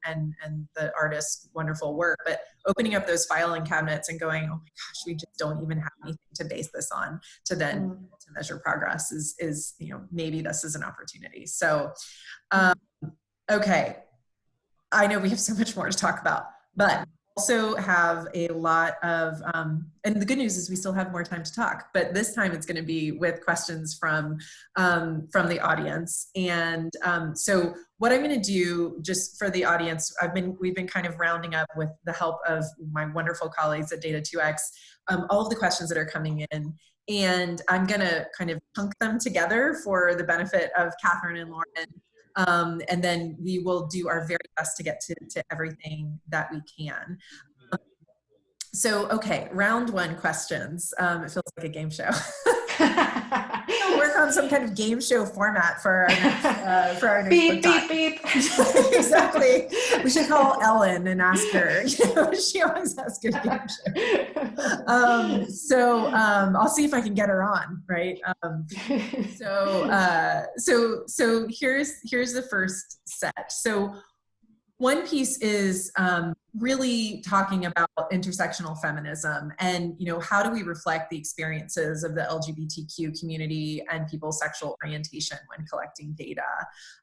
the artist's wonderful work, but opening up those filing cabinets and going, oh my gosh, we just don't even have anything to base this on to then to measure progress is maybe this is an opportunity. So, okay. I know we have so much more to talk about, but also have a lot of, and the good news is we still have more time to talk, but this time it's going to be with questions from the audience. And so what I'm going to do, just for the audience, we've been kind of rounding up with the help of my wonderful colleagues at Data2X, all of the questions that are coming in, and I'm going to kind of chunk them together for the benefit of Catherine and Lauren. And then we will do our very best to get to everything that we can. So, okay, round one questions. It feels like a game show. We'll work on some kind of game show format for our next beep, beep, beep. Exactly. We should call Ellen and ask her. She always asks good game show. So I'll see if I can get her on, right? So here's the first set. So one piece is really talking about intersectional feminism and, how do we reflect the experiences of the LGBTQ community and people's sexual orientation when collecting data.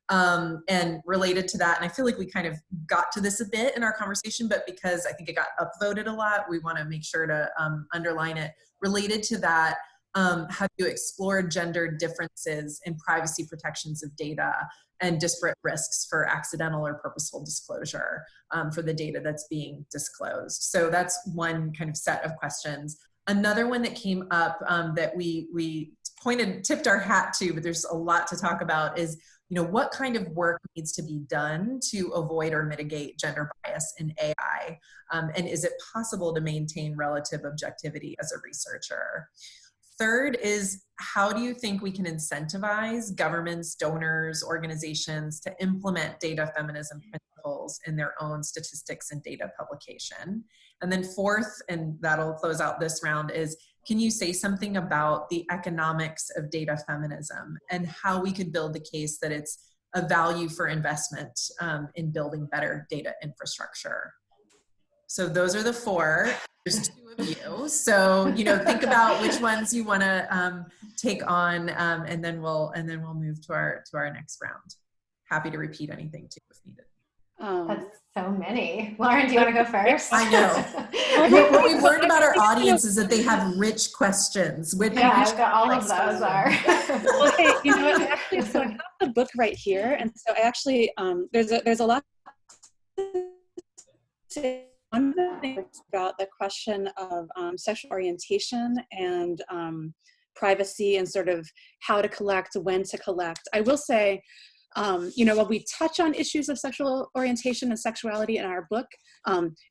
And related to that, and I feel like we kind of got to this a bit in our conversation, but because I think it got upvoted a lot, we want to make sure to underline it. Related to that, how do you explore gender differences in privacy protections of data and disparate risks for accidental or purposeful disclosure for the data that's being disclosed? So that's one kind of set of questions. Another one that came up that we tipped our hat to, but there's a lot to talk about, is what kind of work needs to be done to avoid or mitigate gender bias in AI? And is it possible to maintain relative objectivity as a researcher? Third is, how do you think we can incentivize governments, donors, organizations to implement data feminism principles in their own statistics and data publication? And then fourth, and that'll close out this round, is can you say something about the economics of data feminism and how we could build the case that it's a value for investment in building better data infrastructure? So those are the four. There's two of you. So, think about which ones you want to take on, and then we'll move to our next round. Happy to repeat anything too if needed. That's so many. Lauren, do you want to go first? I know. What we've learned about our audience is that they have rich questions. All of those are. Well, hey, actually, so I have the book right here, and so I actually there's a lot to say. One of the things about the question of sexual orientation and privacy and sort of how to collect, when to collect. I will say, while we touch on issues of sexual orientation and sexuality in our book,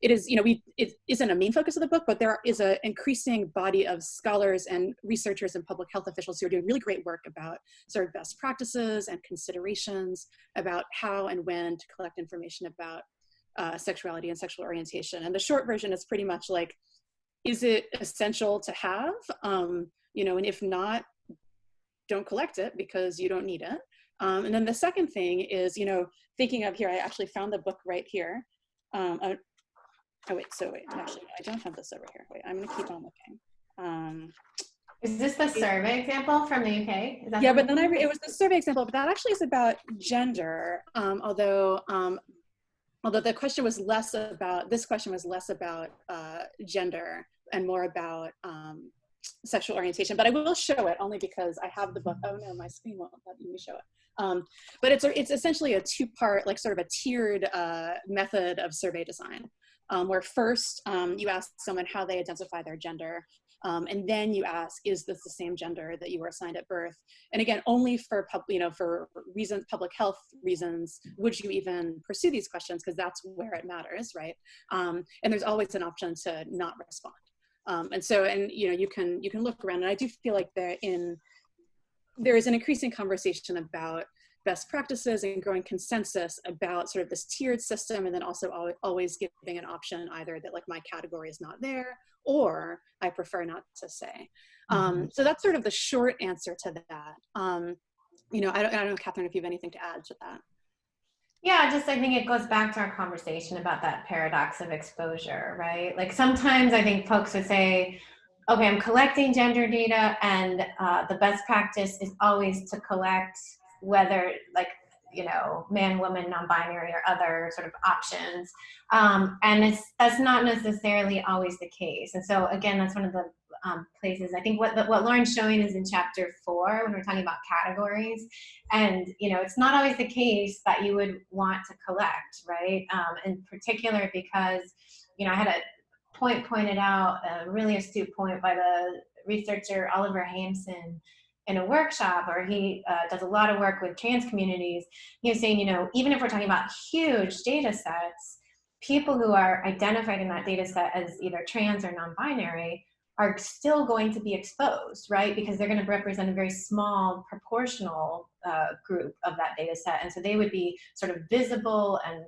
it isn't a main focus of the book, but there is an increasing body of scholars and researchers and public health officials who are doing really great work about sort of best practices and considerations about how and when to collect information about sexuality and sexual orientation. And the short version is pretty much like, is it essential to have? You know, and if not, don't collect it because you don't need it. And then the second thing is, you know, thinking of here, I actually found the book right here. Oh, wait, actually, I don't have this over here. Wait, I'm gonna keep on looking. Is this the survey example from the UK? Is that yeah, but then it was the survey example, but that actually is about gender, although the question was less about, this question was less about gender and more about sexual orientation, but I will show it only because I have the book. Oh no, my screen won't let me show it. But it's essentially a two-part, like sort of a tiered method of survey design, where first you ask someone how they identify their gender, and then you ask, is this the same gender that you were assigned at birth? And again, only for for reasons, public health reasons, would you even pursue these questions, because that's where it matters, right? And there's always an option to not respond. And you know, you can look around, and I do feel like there is an increasing conversation about best practices and growing consensus about sort of this tiered system, and then also always giving an option either that like my category is not there, or I prefer not to say. So that's sort of the short answer to that. You know, I don't know, Catherine, if you have anything to add to that. Yeah, just I think it goes back to our conversation about that paradox of exposure, right? Like sometimes I think folks would say, okay, I'm collecting gender data, and the best practice is always to collect whether like, you know, man, woman, non-binary, or other sort of options. And that's not necessarily always the case. And so again, that's one of the places, I think what Lauren's showing is in chapter 4, when we're talking about categories. And, you know, it's not always the case that you would want to collect, right? In particular, because, you know, I had a point pointed out, a really astute point by the researcher Oliver Hampson in a workshop where he does a lot of work with trans communities. He was saying, you know, even if we're talking about huge data sets, people who are identified in that data set as either trans or non-binary are still going to be exposed, right? Because they're going to represent a very small proportional group of that data set. And so they would be sort of visible and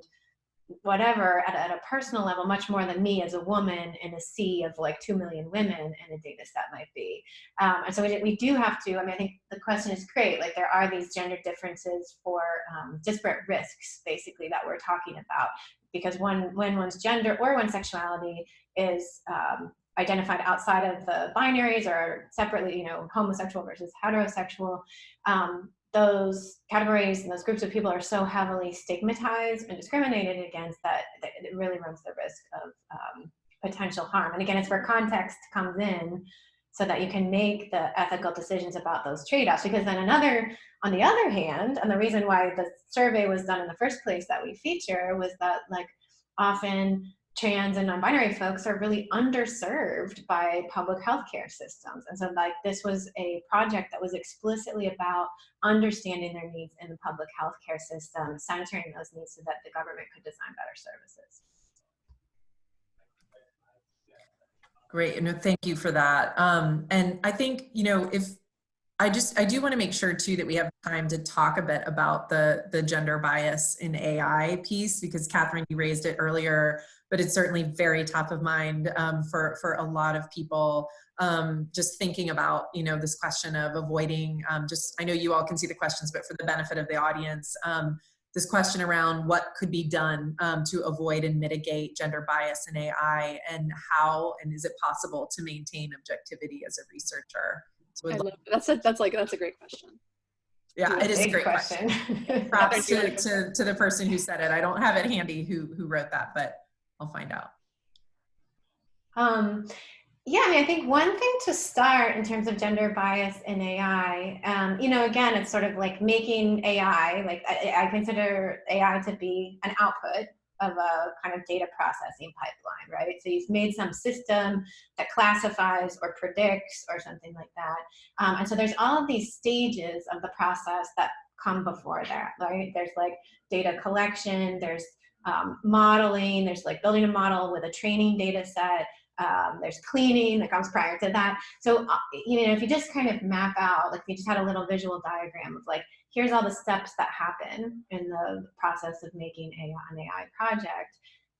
whatever at a personal level, much more than me as a woman in a sea of like 2 million women in a data set might be. And so we do have to, I mean, I think the question is great. Like there are these gender differences for disparate risks, basically, that we're talking about. Because when one's gender or one's sexuality is identified outside of the binaries or separately, you know, homosexual versus heterosexual, those categories and those groups of people are so heavily stigmatized and discriminated against that it really runs the risk of potential harm. And again, it's where context comes in so that you can make the ethical decisions about those trade-offs. Because then on the other hand, and the reason why the survey was done in the first place that we feature was that like often trans and non-binary folks are really underserved by public healthcare systems. And so like this was a project that was explicitly about understanding their needs in the public healthcare system, centering those needs so that the government could design better services. Great, no, thank you for that. And I think, you know, I do want to make sure too that we have time to talk a bit about the gender bias in AI piece, because Catherine, you raised it earlier, but it's certainly very top of mind for a lot of people. Just thinking about, you know, this question of avoiding, I know you all can see the questions, but for the benefit of the audience, this question around what could be done to avoid and mitigate gender bias in AI, and how, and is it possible to maintain objectivity as a researcher? So I love it. That's a great question. Yeah, it is a great question. Props to the person who said it. I don't have it handy who wrote that, but I'll find out. Yeah, I mean, I think one thing to start in terms of gender bias in AI, you know, again, it's sort of like making AI, like I consider AI to be an output of a kind of data processing pipeline, right? So you've made some system that classifies or predicts or something like that. And so there's all of these stages of the process that come before that, right? There's like data collection, there's modeling, there's like building a model with a training data set, there's cleaning that comes prior to that. So, you know, if you just kind of map out, like if you just had a little visual diagram of like, here's all the steps that happen in the process of making an AI project,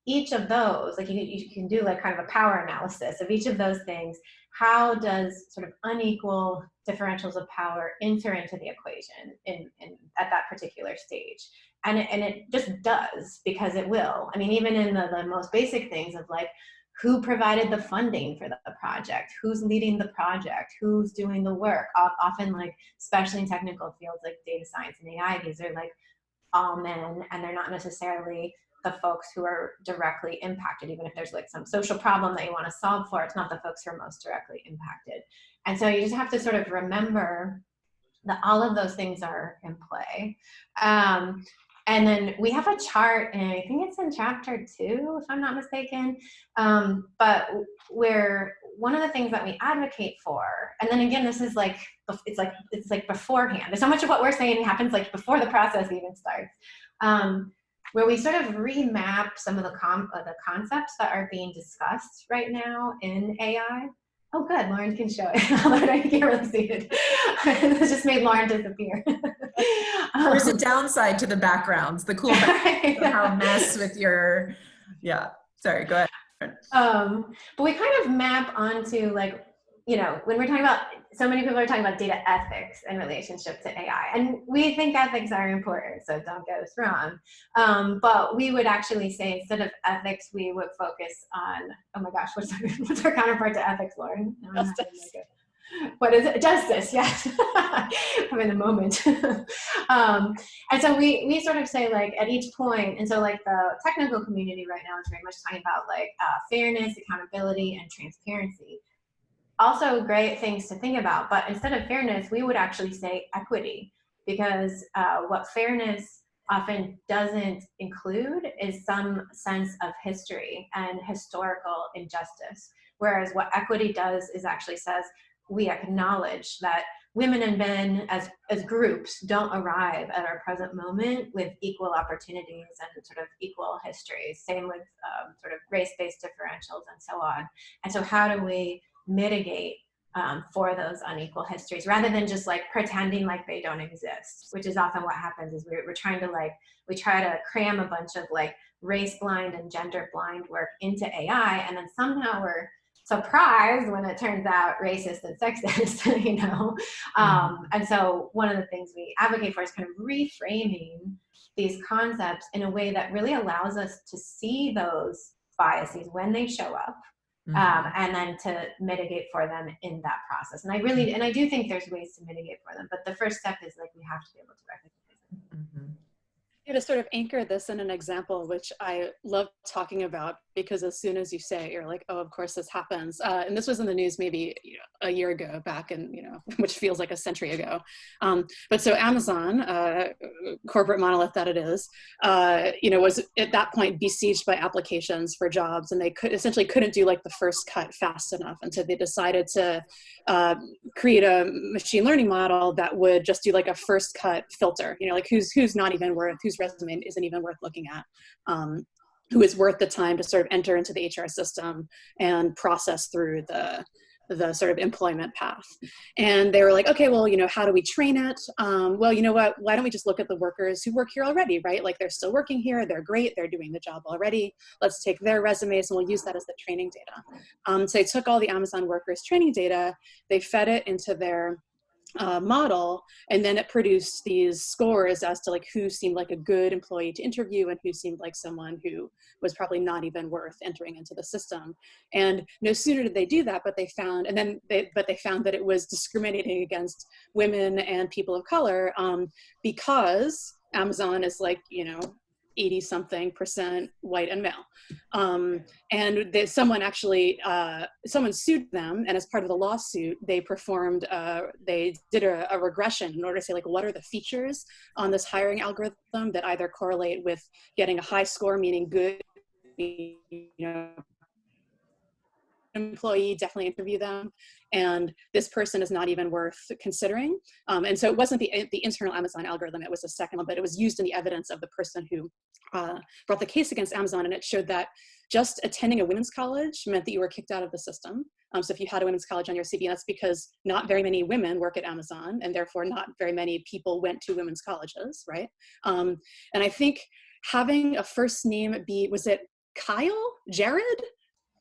each of those, like you can do like kind of a power analysis of each of those things. How does sort of unequal differentials of power enter into the equation at that particular stage? And it just does, because it will. I mean, even in the most basic things of like, who provided the funding for the project, who's leading the project, who's doing the work. Often, like, especially in technical fields like data science and AI, these are like all men, and they're not necessarily the folks who are directly impacted. Even if there's like some social problem that you want to solve for, it's not the folks who are most directly impacted. And so you just have to sort of remember that all of those things are in play. And then we have a chart, and I think it's in chapter 2, if I'm not mistaken, but where one of the things that we advocate for, and then again, this is like, it's like beforehand. There's so much of what we're saying happens like before the process even starts, where we sort of remap some of the concepts that are being discussed right now in AI. Oh, good. Lauren can show it. I can't really see it. It just made Lauren disappear. There's a downside to the backgrounds. The cool backgrounds somehow mess with your, yeah. Sorry, go ahead. But we kind of map onto, like, you know, when we're talking about, so many people are talking about data ethics in relationship to AI, and we think ethics are important, so don't get us wrong. But we would actually say, instead of ethics, we would focus on, oh my gosh, what's our counterpart to ethics, Lauren? Justice. What is it? Justice, yes. I'm in the moment. And so we sort of say, like, at each point, and so like the technical community right now is very much talking about like fairness, accountability, and transparency. Also great things to think about, but instead of fairness, we would actually say equity, because what fairness often doesn't include is some sense of history and historical injustice. Whereas what equity does is actually says, we acknowledge that women and men as groups don't arrive at our present moment with equal opportunities and sort of equal histories. Same with sort of race-based differentials and so on. And so how do we mitigate for those unequal histories, rather than just like pretending like they don't exist, which is often what happens. Is we're trying to, like, we try to cram a bunch of like race blind and gender blind work into AI, and then somehow we're surprised when it turns out racist and sexist, you know. And so one of the things we advocate for is kind of reframing these concepts in a way that really allows us to see those biases when they show up. And then to mitigate for them in that process. And I do think there's ways to mitigate for them, but the first step is, like, we have to be able to recognize them. To sort of anchor this in an example, which I love talking about, because as soon as you say it, you're like, oh, of course this happens. And this was in the news maybe a year ago back, and which feels like a century ago. But so Amazon, corporate monolith that it is, was at that point besieged by applications for jobs, and they essentially couldn't do like the first cut fast enough. And so they decided to create a machine learning model that would just do like a first cut filter, like who's not even worth, whose resume isn't even worth looking at. Who is worth the time to sort of enter into the HR system and process through the sort of employment path. And they were like, okay, well, how do we train it? Well, you know what, why don't we just look at the workers who work here already, right? Like, they're still working here, they're great, they're doing the job already. Let's take their resumes and we'll use that as the training data. So they took all the Amazon workers' training data, they fed it into their model, and then it produced these scores as to like who seemed like a good employee to interview and who seemed like someone who was probably not even worth entering into the system. And no sooner did they do that, but they found that it was discriminating against women and people of color, because Amazon is like 80-something% white and male. And someone sued them, and as part of the lawsuit, they did a regression in order to say, like, what are the features on this hiring algorithm that either correlate with getting a high score, meaning good, employee, definitely interview them, and this person is not even worth considering. And so it wasn't the internal Amazon algorithm, it was the second one, but it was used in the evidence of the person who brought the case against Amazon, and it showed that just attending a women's college meant that you were kicked out of the system. So if you had a women's college on your CV, that's because not very many women work at Amazon, and therefore not very many people went to women's colleges, right? And I think having a first name was it Jared?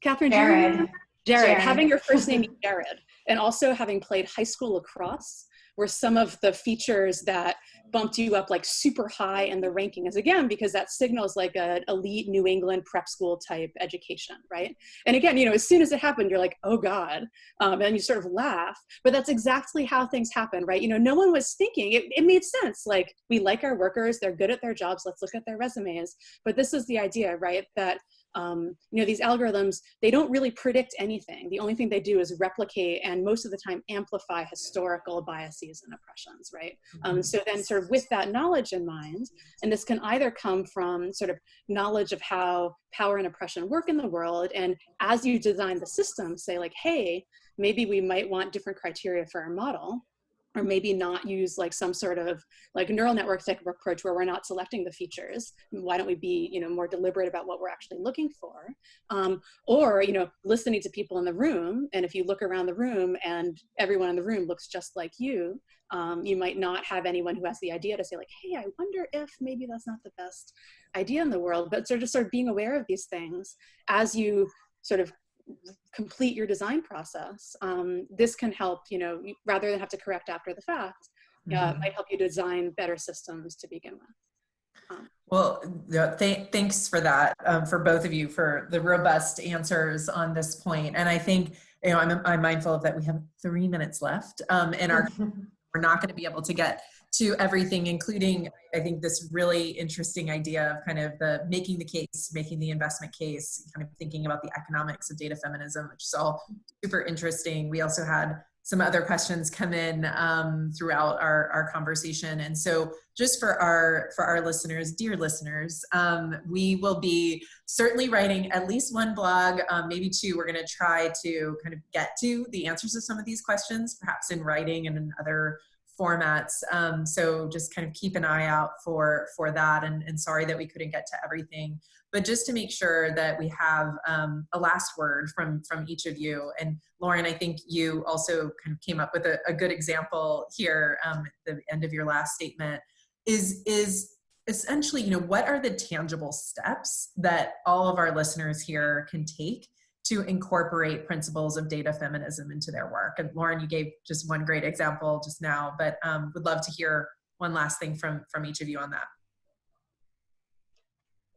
Catherine, do you Jared. remember? Jared, having Jared. your first name be Jared, and also having played high school lacrosse, were some of the features that bumped you up like super high in the rankings, again, because that signals like an elite New England prep school type education, right? And again, you know, as soon as it happened, you're like, oh God, and you sort of laugh, but that's exactly how things happen, right? You know, no one was thinking, it made sense. Like, we like our workers, they're good at their jobs, let's look at their resumes. But this is the idea, right? That you know, these algorithms, they don't really predict anything. The only thing they do is replicate and most of the time amplify historical biases and oppressions, right? So then sort of with that knowledge in mind, and this can either come from sort of knowledge of how power and oppression work in the world, and as you design the system, say like, hey, maybe we might want different criteria for our model, or maybe not use like some sort of like neural network type of approach where we're not selecting the features. Why don't we be, you know, more deliberate about what we're actually looking for? Or, you know, listening to people in the room. And if you look around the room and everyone in the room looks just like you might not have anyone who has the idea to say like, hey, I wonder if maybe that's not the best idea in the world. But sort of being aware of these things as you sort of complete your design process. This can help, you know, rather than have to correct after the fact, might help you design better systems to begin with. Well, thanks for that, for both of you, for the robust answers on this point. And I think, you know, I'm mindful of that we have 3 minutes left, and we're not going to be able to get to everything, including, I think, this really interesting idea of kind of making the case, making the investment case, kind of thinking about the economics of data feminism, which is all super interesting. We also had some other questions come in throughout our conversation. And so just for our listeners, dear listeners, we will be certainly writing at least one blog, maybe two. We're going to try to kind of get to the answers to some of these questions, perhaps in writing and in other formats. So just kind of keep an eye out for that. And sorry that we couldn't get to everything, but just to make sure that we have a last word from each of you. And Lauren, I think you also kind of came up with a good example here at the end of your last statement, is essentially, you know, what are the tangible steps that all of our listeners here can take to incorporate principles of data feminism into their work? And Lauren, you gave just one great example just now, but would love to hear one last thing from each of you on that.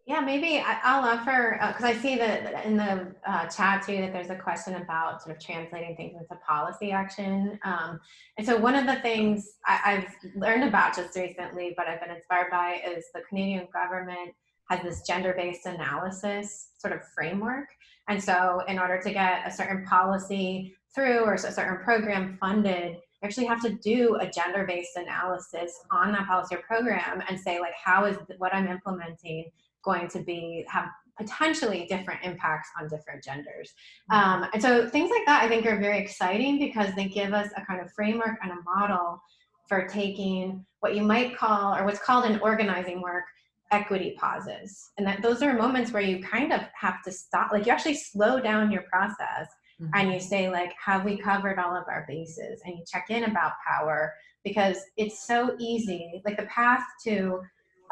Yeah, maybe I'll offer, because I see that in the chat too, that there's a question about sort of translating things into policy action. And so one of the things I've learned about just recently, but I've been inspired by, is the Canadian government has this gender-based analysis sort of framework. And so in order to get a certain policy through or a certain program funded, you actually have to do a gender-based analysis on that policy or program and say, like, how is what I'm implementing going to have potentially different impacts on different genders. And so things like that I think are very exciting because they give us a kind of framework and a model for taking what you might call, or what's called in organizing work, equity pauses. And that those are moments where you kind of have to stop, like you actually slow down your process and you say, like, have we covered all of our bases? And you check in about power, because it's so easy, like the path to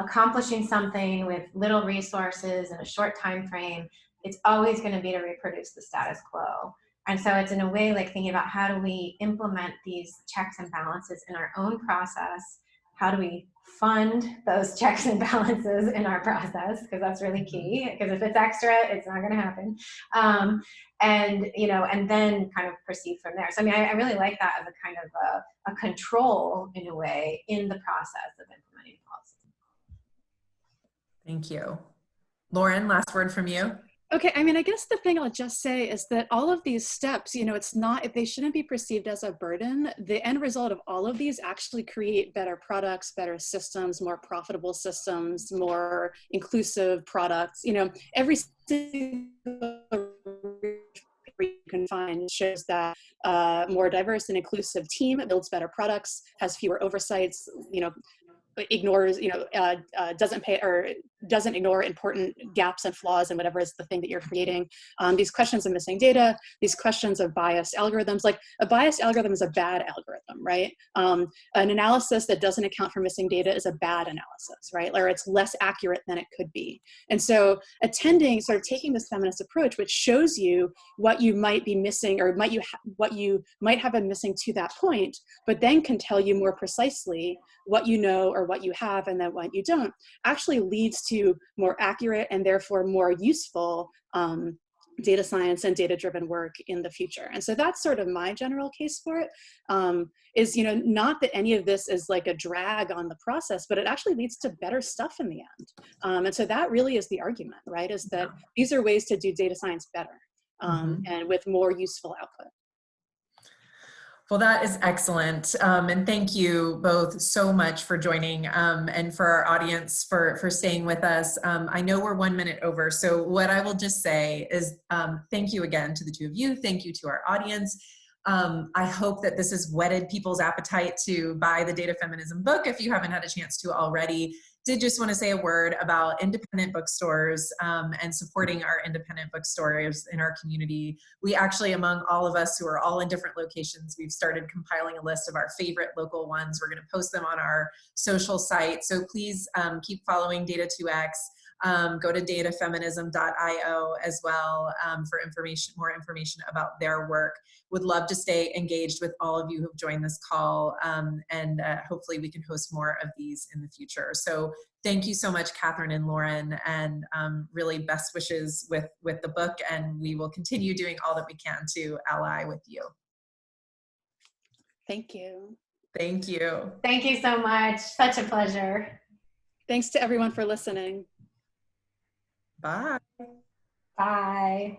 accomplishing something with little resources in a short time frame, it's always going to be to reproduce the status quo. And so it's in a way like thinking about how do we implement these checks and balances in our own process? How do we fund those checks and balances in our process? Because that's really key, because if it's extra, it's not going to happen. And, you know, and then kind of proceed from there. So, I mean, I really like that as a kind of a control, in a way, in the process of implementing policy. Thank you. Lauren, last word from you. Okay, I mean, I guess the thing I'll just say is that all of these steps, you know, they shouldn't be perceived as a burden. The end result of all of these actually create better products, better systems, more profitable systems, more inclusive products. You know, every single you can find shows that more diverse and inclusive team builds better products, has fewer oversights, you know, ignores, doesn't pay or doesn't ignore important gaps and flaws in whatever is the thing that you're creating. These questions of missing data, these questions of biased algorithms, like a biased algorithm is a bad algorithm, right? An analysis that doesn't account for missing data is a bad analysis, right? Or it's less accurate than it could be. And so attending, sort of taking this feminist approach, which shows you what you might be missing or what you might have been missing to that point, but then can tell you more precisely what you know or what you have and then what you don't, actually leads to more accurate and therefore more useful data science and data-driven work in the future. And so that's sort of my general case for it, is, not that any of this is like a drag on the process, but it actually leads to better stuff in the end. And so that really is the argument, right? Is that these are ways to do data science better and with more useful output. Well, that is excellent. And thank you both so much for joining and for our audience for staying with us. I know we're 1 minute over, so what I will just say is thank you again to the two of you. Thank you to our audience. I hope that this has whetted people's appetite to buy the Data Feminism book if you haven't had a chance to already. Did just want to say a word about independent bookstores and supporting our independent bookstores in our community. We actually, among all of us who are all in different locations, we've started compiling a list of our favorite local ones. We're going to post them on our social site. So please keep following Data2X. Go to datafeminism.io as well for more information about their work. Would love to stay engaged with all of you who've joined this call, and hopefully we can host more of these in the future. So thank you so much, Catherine and Lauren, and really best wishes with the book, and we will continue doing all that we can to ally with you. Thank you. Thank you. Thank you so much. Such a pleasure. Thanks to everyone for listening. Bye. Bye.